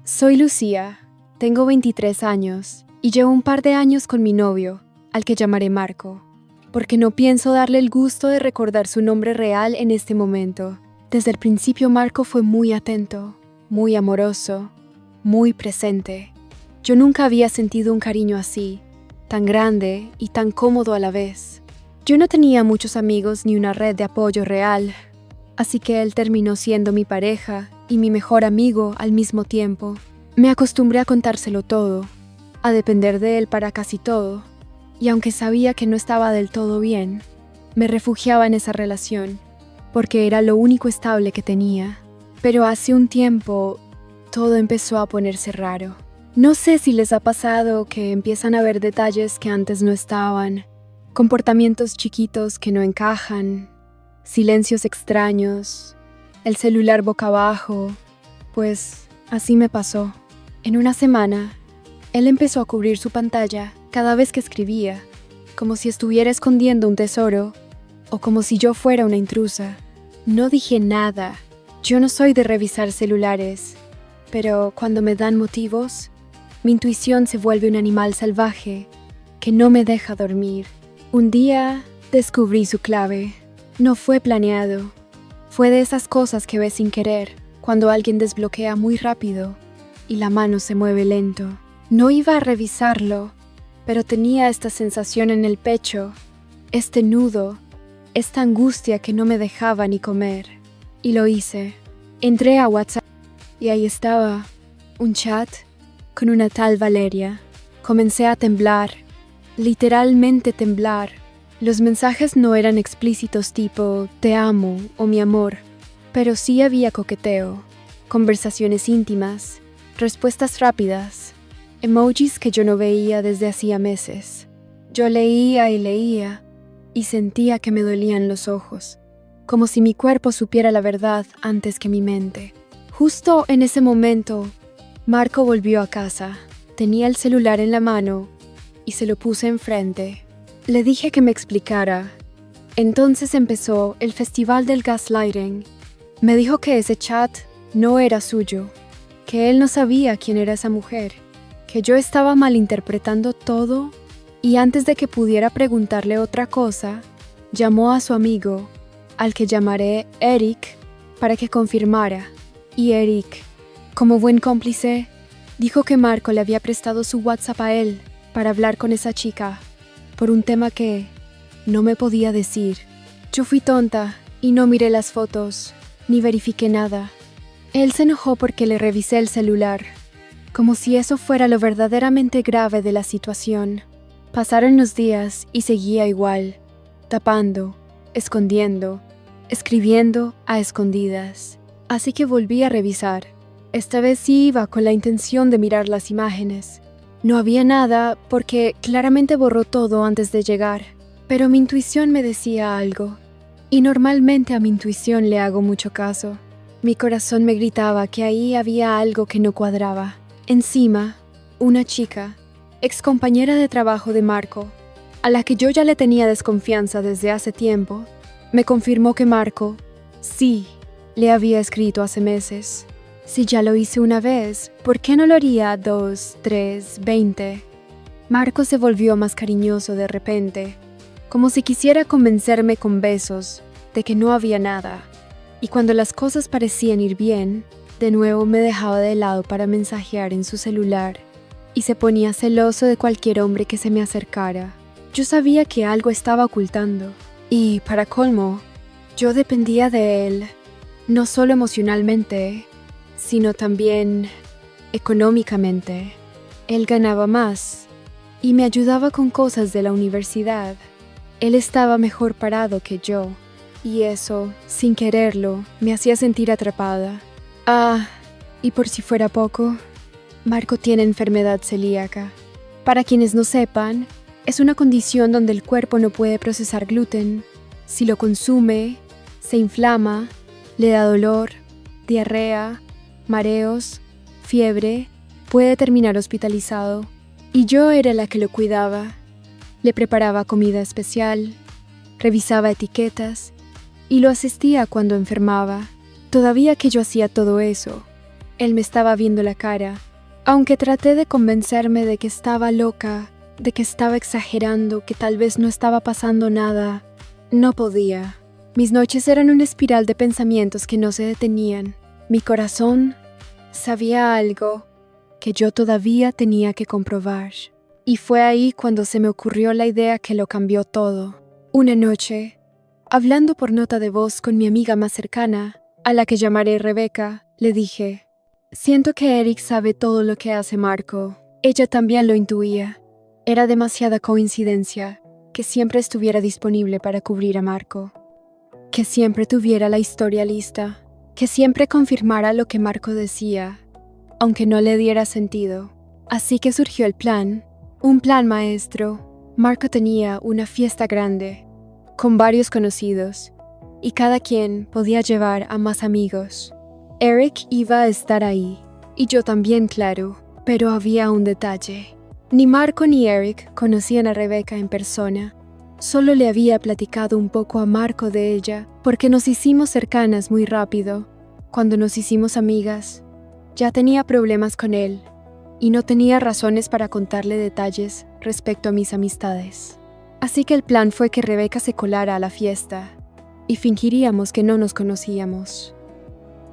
Soy Lucía, tengo 23 años y llevo un par de años con mi novio, al que llamaré Marco, porque no pienso darle el gusto de recordar su nombre real en este momento. Desde el principio Marco fue muy atento, muy amoroso, muy presente. Yo nunca había sentido un cariño así, tan grande y tan cómodo a la vez. Yo no tenía muchos amigos ni una red de apoyo real, así que él terminó siendo mi pareja y mi mejor amigo al mismo tiempo. Me acostumbré a contárselo todo, a depender de él para casi todo, y aunque sabía que no estaba del todo bien, me refugiaba en esa relación, porque era lo único estable que tenía. Pero hace un tiempo, todo empezó a ponerse raro. No sé si les ha pasado que empiezan a ver detalles que antes no estaban, comportamientos chiquitos que no encajan, silencios extraños, el celular boca abajo. Pues así me pasó. En una semana, él empezó a cubrir su pantalla cada vez que escribía, como si estuviera escondiendo un tesoro o como si yo fuera una intrusa. No dije nada. Yo no soy de revisar celulares, pero cuando me dan motivos, mi intuición se vuelve un animal salvaje que no me deja dormir. Un día descubrí su clave. No fue planeado. Fue de esas cosas que ves sin querer, cuando alguien desbloquea muy rápido y la mano se mueve lento. No iba a revisarlo, pero tenía esta sensación en el pecho, este nudo, esta angustia que no me dejaba ni comer. Y lo hice. Entré a WhatsApp y ahí estaba, un chat con una tal Valeria. Comencé a temblar, literalmente temblar. Los mensajes no eran explícitos tipo te amo o mi amor, pero sí había coqueteo, conversaciones íntimas, respuestas rápidas, emojis que yo no veía desde hacía meses. Yo leía y sentía que me dolían los ojos, como si mi cuerpo supiera la verdad antes que mi mente. Justo en ese momento, Marco volvió a casa. Tenía el celular en la mano y se lo puse enfrente. Le dije que me explicara. Entonces empezó el festival del gaslighting. Me dijo que ese chat no era suyo, que él no sabía quién era esa mujer, que yo estaba malinterpretando todo, y antes de que pudiera preguntarle otra cosa, llamó a su amigo, al que llamaré Eric, para que confirmara. Y Eric, como buen cómplice, dijo que Marco le había prestado su WhatsApp a él para hablar con esa chica, por un tema que no me podía decir. Yo fui tonta y no miré las fotos, ni verifiqué nada. Él se enojó porque le revisé el celular, como si eso fuera lo verdaderamente grave de la situación. Pasaron los días y seguía igual, tapando, escondiendo, escribiendo a escondidas. Así que volví a revisar. Esta vez sí iba con la intención de mirar las imágenes. No había nada porque claramente borró todo antes de llegar, pero mi intuición me decía algo, y normalmente a mi intuición le hago mucho caso. Mi corazón me gritaba que ahí había algo que no cuadraba. Encima, una chica, excompañera de trabajo de Marco, a la que yo ya le tenía desconfianza desde hace tiempo, me confirmó que Marco, sí, le había escrito hace meses. Si ya lo hice una vez, ¿por qué no lo haría 2, 3, 20? Marco se volvió más cariñoso de repente, como si quisiera convencerme con besos de que no había nada. Y cuando las cosas parecían ir bien, de nuevo me dejaba de lado para mensajear en su celular y se ponía celoso de cualquier hombre que se me acercara. Yo sabía que algo estaba ocultando y, para colmo, yo dependía de él, no solo emocionalmente, sino también económicamente. Él ganaba más y me ayudaba con cosas de la universidad. Él estaba mejor parado que yo, y eso, sin quererlo, me hacía sentir atrapada. Y por si fuera poco, Marco tiene enfermedad celíaca. Para quienes no sepan, es una condición donde el cuerpo no puede procesar gluten. Si lo consume, se inflama, le da dolor, diarrea, mareos, fiebre, puede terminar hospitalizado. Y yo era la que lo cuidaba. Le preparaba comida especial, revisaba etiquetas y lo asistía cuando enfermaba. Todavía que yo hacía todo eso, Él me estaba viendo la cara. Aunque traté de convencerme de que estaba loca, de que estaba exagerando, que tal vez no estaba pasando nada, no podía. Mis noches eran una espiral de pensamientos que no se detenían. Mi corazón sabía algo que yo todavía tenía que comprobar. Y fue ahí cuando se me ocurrió la idea que lo cambió todo. Una noche, hablando por nota de voz con mi amiga más cercana, a la que llamaré Rebeca, le dije: siento que Eric sabe todo lo que hace Marco. Ella también lo intuía. Era demasiada coincidencia que siempre estuviera disponible para cubrir a Marco, que siempre tuviera la historia lista, que siempre confirmara lo que Marco decía, aunque no le diera sentido. Así que surgió el plan, un plan maestro. Marco tenía una fiesta grande, con varios conocidos, y cada quien podía llevar a más amigos. Eric iba a estar ahí, y yo también, claro, pero había un detalle. Ni Marco ni Eric conocían a Rebeca en persona. Solo le había platicado un poco a Marco de ella, porque nos hicimos cercanas muy rápido. Cuando nos hicimos amigas, ya tenía problemas con él, y no tenía razones para contarle detalles respecto a mis amistades. Así que el plan fue que Rebeca se colara a la fiesta, y fingiríamos que no nos conocíamos.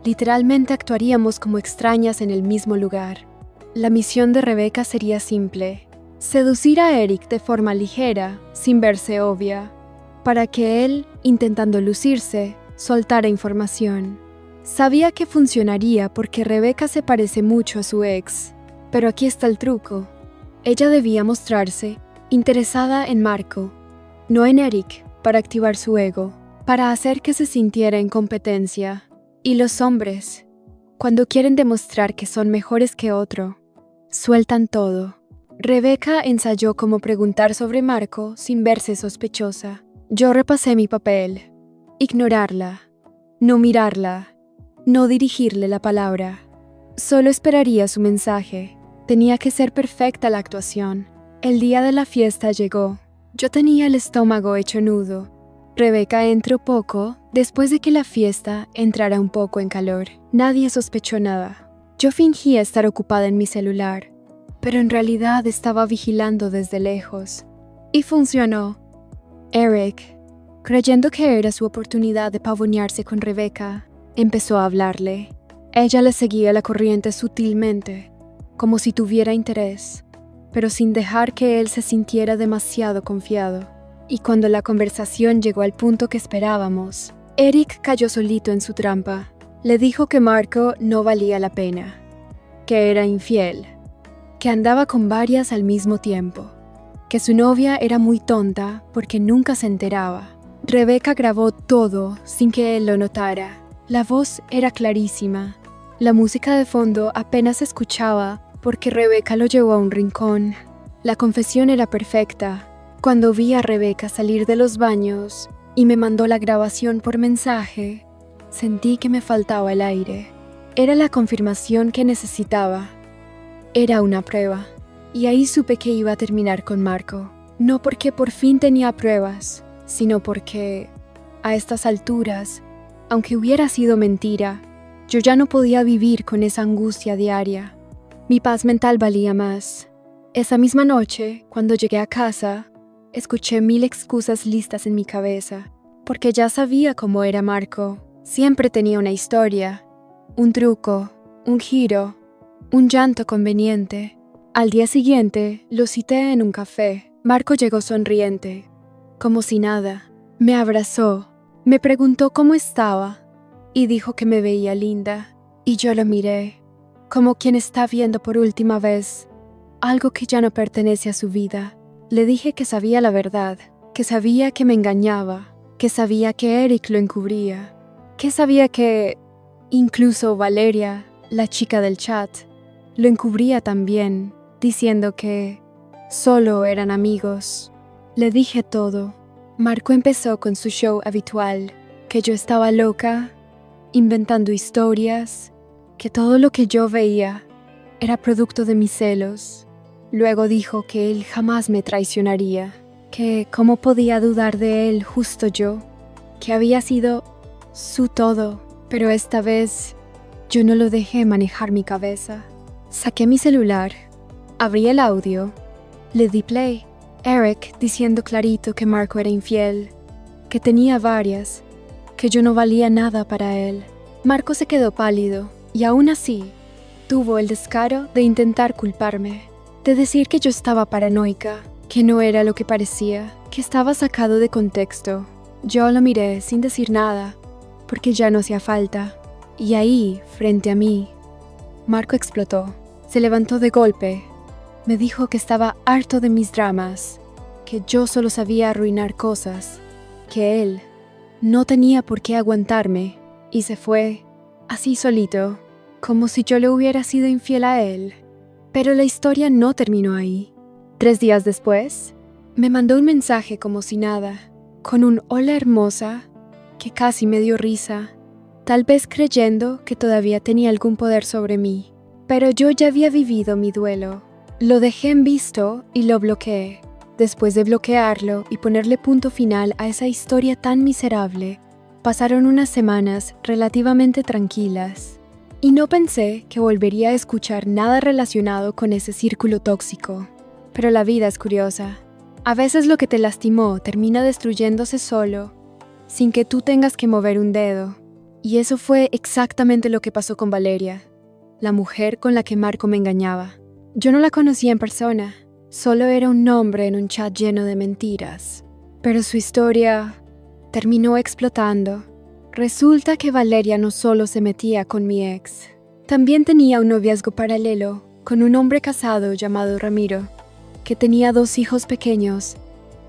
Literalmente actuaríamos como extrañas en el mismo lugar. La misión de Rebeca sería simple: seducir a Eric de forma ligera, sin verse obvia, para que él, intentando lucirse, soltara información. Sabía que funcionaría porque Rebeca se parece mucho a su ex, pero aquí está el truco. Ella debía mostrarse interesada en Marco, no en Eric, para activar su ego, para hacer que se sintiera en competencia. Y los hombres, cuando quieren demostrar que son mejores que otro, sueltan todo. Rebeca ensayó cómo preguntar sobre Marco sin verse sospechosa. Yo repasé mi papel. Ignorarla, no mirarla, no dirigirle la palabra. Solo esperaría su mensaje. Tenía que ser perfecta la actuación. El día de la fiesta llegó. Yo tenía el estómago hecho nudo. Rebeca entró poco después de que la fiesta entrara un poco en calor. Nadie sospechó nada. Yo fingía estar ocupada en mi celular, pero en realidad estaba vigilando desde lejos. Y funcionó. Eric, creyendo que era su oportunidad de pavonearse con Rebeca, empezó a hablarle. Ella le seguía la corriente sutilmente, como si tuviera interés, pero sin dejar que él se sintiera demasiado confiado. Y cuando la conversación llegó al punto que esperábamos, Eric cayó solito en su trampa. Le dijo que Marco no valía la pena, que era infiel, que andaba con varias al mismo tiempo, que su novia era muy tonta porque nunca se enteraba. Rebeca grabó todo sin que él lo notara. La voz era clarísima. La música de fondo apenas se escuchaba porque Rebeca lo llevó a un rincón. La confesión era perfecta. Cuando vi a Rebeca salir de los baños y me mandó la grabación por mensaje, sentí que me faltaba el aire. Era la confirmación que necesitaba. Era una prueba. Y ahí supe que iba a terminar con Marco. No porque por fin tenía pruebas, sino porque, a estas alturas, aunque hubiera sido mentira, yo ya no podía vivir con esa angustia diaria. Mi paz mental valía más. Esa misma noche, cuando llegué a casa, escuché 1000 excusas listas en mi cabeza, porque ya sabía cómo era Marco. Siempre tenía una historia, un truco, un giro, un llanto conveniente. Al día siguiente, lo cité en un café. Marco llegó sonriente, como si nada. Me abrazó, me preguntó cómo estaba y dijo que me veía linda. Y yo lo miré, como quien está viendo por última vez algo que ya no pertenece a su vida. Le dije que sabía la verdad, que sabía que me engañaba, que sabía que Eric lo encubría, que sabía que incluso Valeria, la chica del chat, lo encubría también, diciendo que solo eran amigos. Le dije todo. Marco empezó con su show habitual, que yo estaba loca, inventando historias, que todo lo que yo veía era producto de mis celos. Luego dijo que él jamás me traicionaría, que cómo podía dudar de él justo yo, que había sido su todo, pero esta vez Yo no lo dejé manejar mi cabeza. Saqué mi celular, abrí el audio, le di play. Eric diciendo clarito que Marco era infiel, que tenía varias, que yo no valía nada para él. Marco se quedó pálido y aún así tuvo el descaro de intentar culparme, de decir que yo estaba paranoica, que no era lo que parecía, que estaba sacado de contexto. Yo lo miré sin decir nada, porque ya no hacía falta. Y ahí, frente a mí, Marco explotó. Se levantó de golpe. Me dijo que estaba harto de mis dramas, que yo solo sabía arruinar cosas, que él no tenía por qué aguantarme, y se fue, así solito, como si yo le hubiera sido infiel a él. Pero la historia no terminó ahí. 3 días después, me mandó un mensaje como si nada, con un hola hermosa, que casi me dio risa, tal vez creyendo que todavía tenía algún poder sobre mí. Pero yo ya había vivido mi duelo. Lo dejé en visto y lo bloqueé. Después de bloquearlo y ponerle punto final a esa historia tan miserable, pasaron unas semanas relativamente tranquilas. Y no pensé que volvería a escuchar nada relacionado con ese círculo tóxico. Pero la vida es curiosa. A veces lo que te lastimó termina destruyéndose solo, sin que tú tengas que mover un dedo. Y eso fue exactamente lo que pasó con Valeria, la mujer con la que Marco me engañaba. Yo no la conocía en persona, solo era un nombre en un chat lleno de mentiras. Pero su historia terminó explotando. Resulta que Valeria no solo se metía con mi ex, también tenía un noviazgo paralelo con un hombre casado llamado Ramiro, que tenía 2 hijos pequeños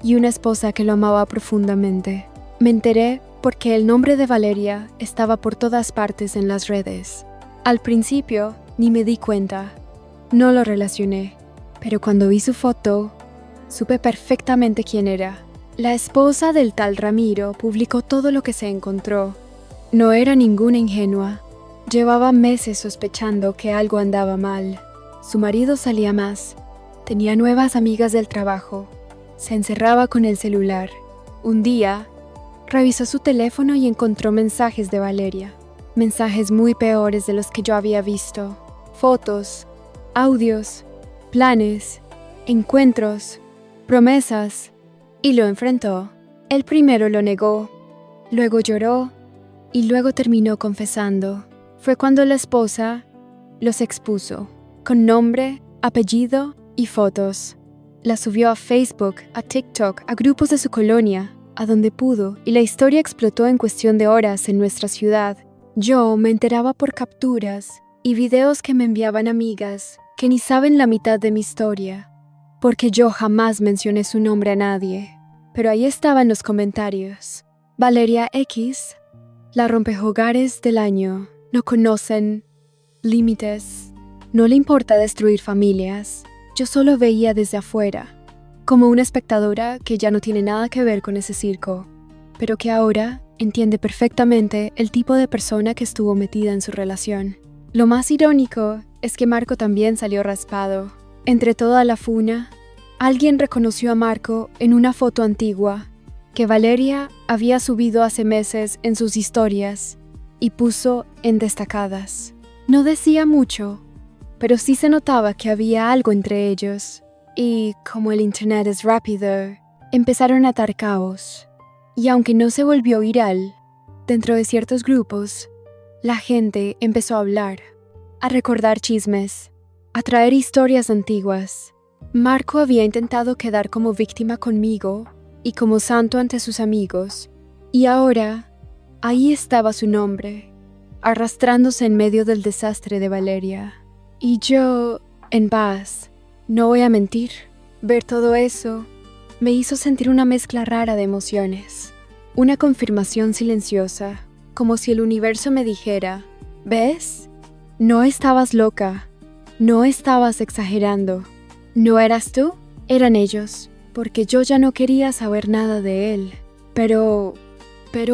y una esposa que lo amaba profundamente. Me enteré porque el nombre de Valeria estaba por todas partes en las redes. Al principio ni me di cuenta. No lo relacioné, pero cuando vi su foto, supe perfectamente quién era. La esposa del tal Ramiro publicó todo lo que se encontró. No era ninguna ingenua. Llevaba meses sospechando que algo andaba mal. Su marido salía más. Tenía nuevas amigas del trabajo. Se encerraba con el celular. Un día, revisó su teléfono y encontró mensajes de Valeria. Mensajes muy peores de los que yo había visto. Fotos, audios, planes, encuentros, promesas, y lo enfrentó. Él primero lo negó, luego lloró y luego terminó confesando. Fue cuando la esposa los expuso, con nombre, apellido y fotos. La subió a Facebook, a TikTok, a grupos de su colonia, a donde pudo, y la historia explotó en cuestión de horas en nuestra ciudad. Yo me enteraba por capturas y videos que me enviaban amigas que ni saben la mitad de mi historia, porque yo jamás mencioné su nombre a nadie. Pero ahí estaban los comentarios. Valeria X, la rompehogares del año, no conocen límites, no le importa destruir familias. Yo solo veía desde afuera, como una espectadora que ya no tiene nada que ver con ese circo, pero que ahora entiende perfectamente el tipo de persona que estuvo metida en su relación. Lo más irónico es que Marco también salió raspado. Entre toda la funa, alguien reconoció a Marco en una foto antigua que Valeria había subido hace meses en sus historias y puso en destacadas. No decía mucho, pero sí se notaba que había algo entre ellos. Y como el internet es rápido, empezaron a atar cabos. Y aunque no se volvió viral, dentro de ciertos grupos, la gente empezó a hablar, a recordar chismes, a traer historias antiguas. Marco había intentado quedar como víctima conmigo y como santo ante sus amigos, y ahora ahí estaba su nombre, arrastrándose en medio del desastre de Valeria. Y yo, en paz, no voy a mentir, ver todo eso me hizo sentir una mezcla rara de emociones, una confirmación silenciosa, como si el universo me dijera, ¿ves? No estabas loca, no estabas exagerando. ¿No eras tú? Eran ellos, porque yo ya no quería saber nada de él. Pero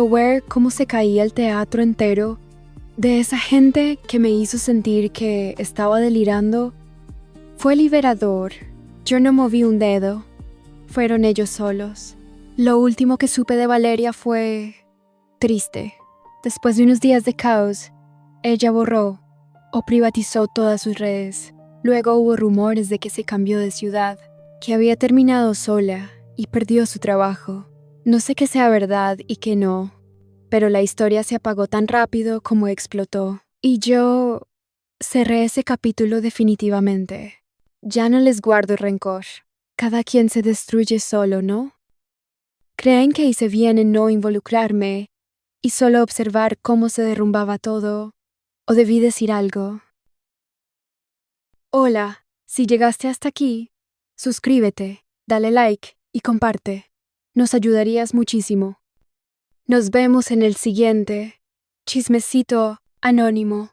ver cómo se caía el teatro entero de esa gente que me hizo sentir que estaba delirando fue liberador. Yo no moví un dedo, fueron ellos solos. Lo último que supe de Valeria fue triste. Después de unos días de caos, Ella borró o privatizó todas sus redes. Luego hubo rumores de que se cambió de ciudad, que había terminado sola y perdió su trabajo. No sé qué sea verdad y qué no, pero la historia se apagó tan rápido como explotó. Y yo cerré ese capítulo definitivamente. Ya no les guardo rencor. Cada quien se destruye solo, ¿no? ¿Creen que hice bien en no involucrarme y solo observar cómo se derrumbaba todo? ¿O debí decir algo? Hola, si llegaste hasta aquí, suscríbete, dale like y comparte. Nos ayudarías muchísimo. Nos vemos en el siguiente Chismecito Anónimo.